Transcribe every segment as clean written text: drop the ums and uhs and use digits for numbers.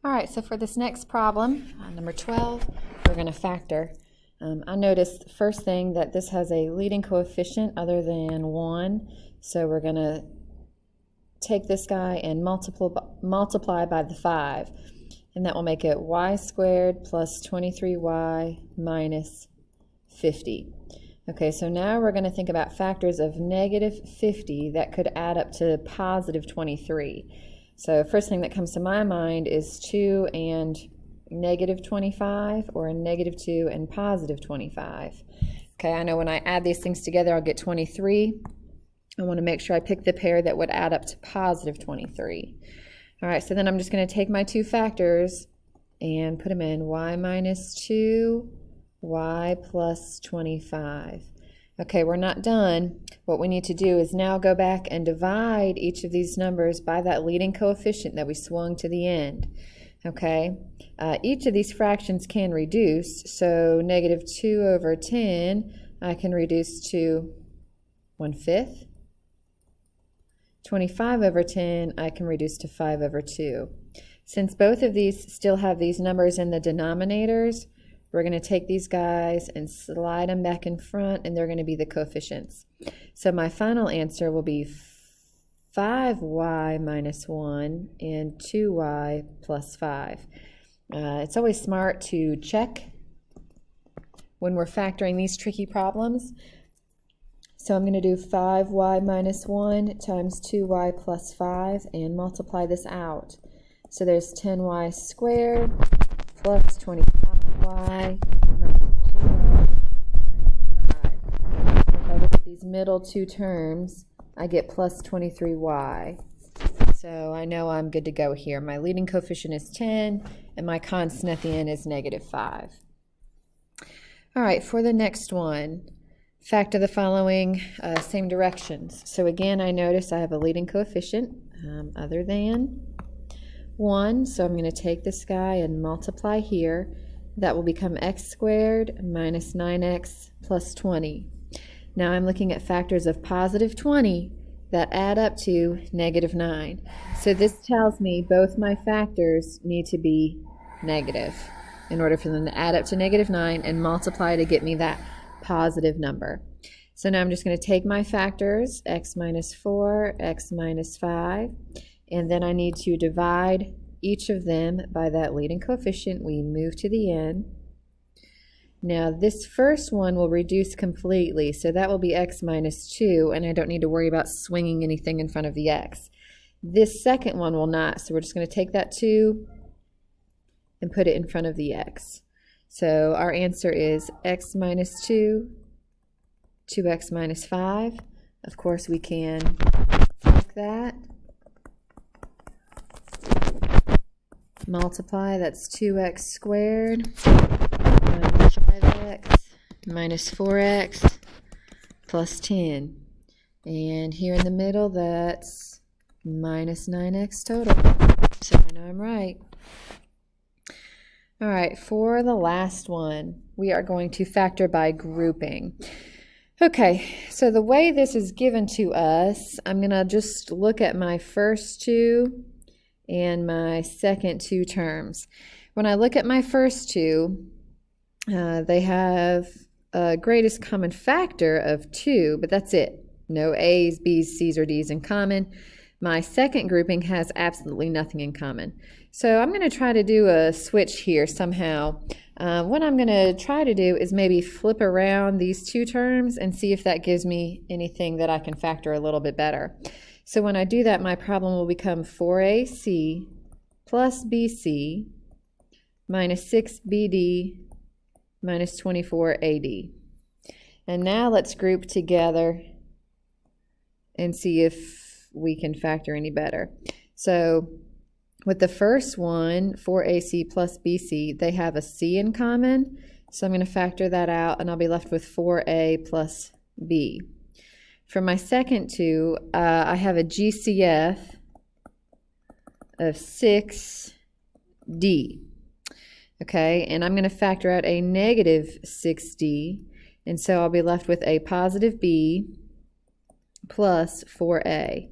All right, so for this next problem, number 12, we're going to factor. I noticed first thing that this has a leading coefficient other than 1, so we're going to take this guy and multiply by the 5, and that will make it y squared plus 23y minus 50. Okay, so now we're going to think about factors of negative 50 that could add up to positive 23. So first thing that comes to my mind is 2 and negative 25, or a negative 2 and positive 25. Okay, I know when I add these things together I'll get 23. I want to make sure I pick the pair that would add up to positive 23. All right, so then I'm just going to take my two factors and put them in y minus 2, y plus 25. Okay, we're not done. What we need to do is now go back and divide each of these numbers by that leading coefficient that we swung to the end. Okay, each of these fractions can reduce, so negative 2 over 10 I can reduce to 1/5. 25 over 10 I can reduce to 5 over 2. Since both of these still have these numbers in the denominators, we're going to take these guys and slide them back in front, and they're going to be the coefficients. So my final answer will be 5y minus 1 and 2y plus 5. It's always smart to check when we're factoring these tricky problems. So I'm going to do 5y minus 1 times 2y plus 5 and multiply this out. So there's 10y squared plus 25y minus 2y minus 5. So if I look at these middle two terms, I get plus 23y. So I know I'm good to go here. My leading coefficient is 10, and my constant at the end is negative 5. All right, for the next one, factor the following same directions. So again, I notice I have a leading coefficient other than 1, so I'm going to take this guy and multiply here. That will become x squared minus 9x plus 20. Now I'm looking at factors of positive 20 that add up to negative 9. So this tells me both my factors need to be negative in order for them to add up to negative 9 and multiply to get me that positive number. So now I'm just going to take my factors, x minus 4, x minus 5, and then I need to divide each of them by that leading coefficient. We move to the end. Now this first one will reduce completely, so that will be x minus 2, and I don't need to worry about swinging anything in front of the x. This second one will not, so we're just going to take that 2 and put it in front of the x. So our answer is x minus 2, 2x minus 5. Of course we can take that, multiply, that's 2x squared minus 5x minus 4x plus 10. And here in the middle, that's minus 9x total. So I know I'm right. All right, for the last one, we are going to factor by grouping. Okay, so the way this is given to us, I'm going to just look at my first two and my second two terms. When I look at my first two, they have a greatest common factor of 2, but that's it. No A's, B's, C's, or D's in common. My second grouping has absolutely nothing in common. So I'm going to try to do a switch here somehow. What I'm going to try to do is maybe flip around these two terms and see if that gives me anything that I can factor a little bit better. So when I do that, my problem will become 4AC plus BC minus 6BD minus 24AD. And now let's group together and see if we can factor any better. So with the first one, 4AC plus BC, they have a C in common. So I'm going to factor that out, and I'll be left with 4A plus B. For my second two, I have a GCF of 6D. Okay, and I'm going to factor out a negative 6D, and so I'll be left with a positive B plus 4A.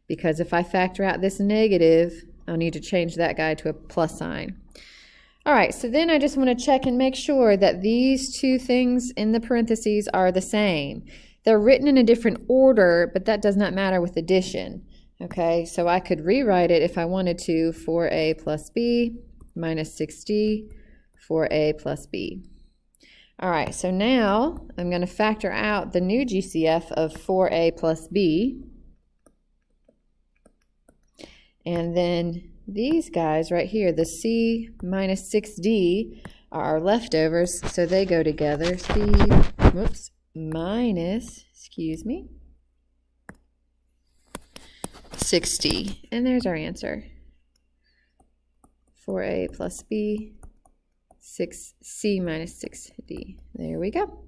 Because if I factor out this negative, I'll need to change that guy to a plus sign. All right, so then I just want to check and make sure that these two things in the parentheses are the same. They're written in a different order, but that does not matter with addition. Okay, so I could rewrite it if I wanted to, 4a plus b minus 6d, 4a plus b. All right, so now I'm going to factor out the new GCF of 4a plus b. And then these guys right here, the c minus 6d, are our leftovers, so they go together. C, whoops, minus, excuse me, 6d. And there's our answer. 4a plus b, 6c minus 6d. There we go.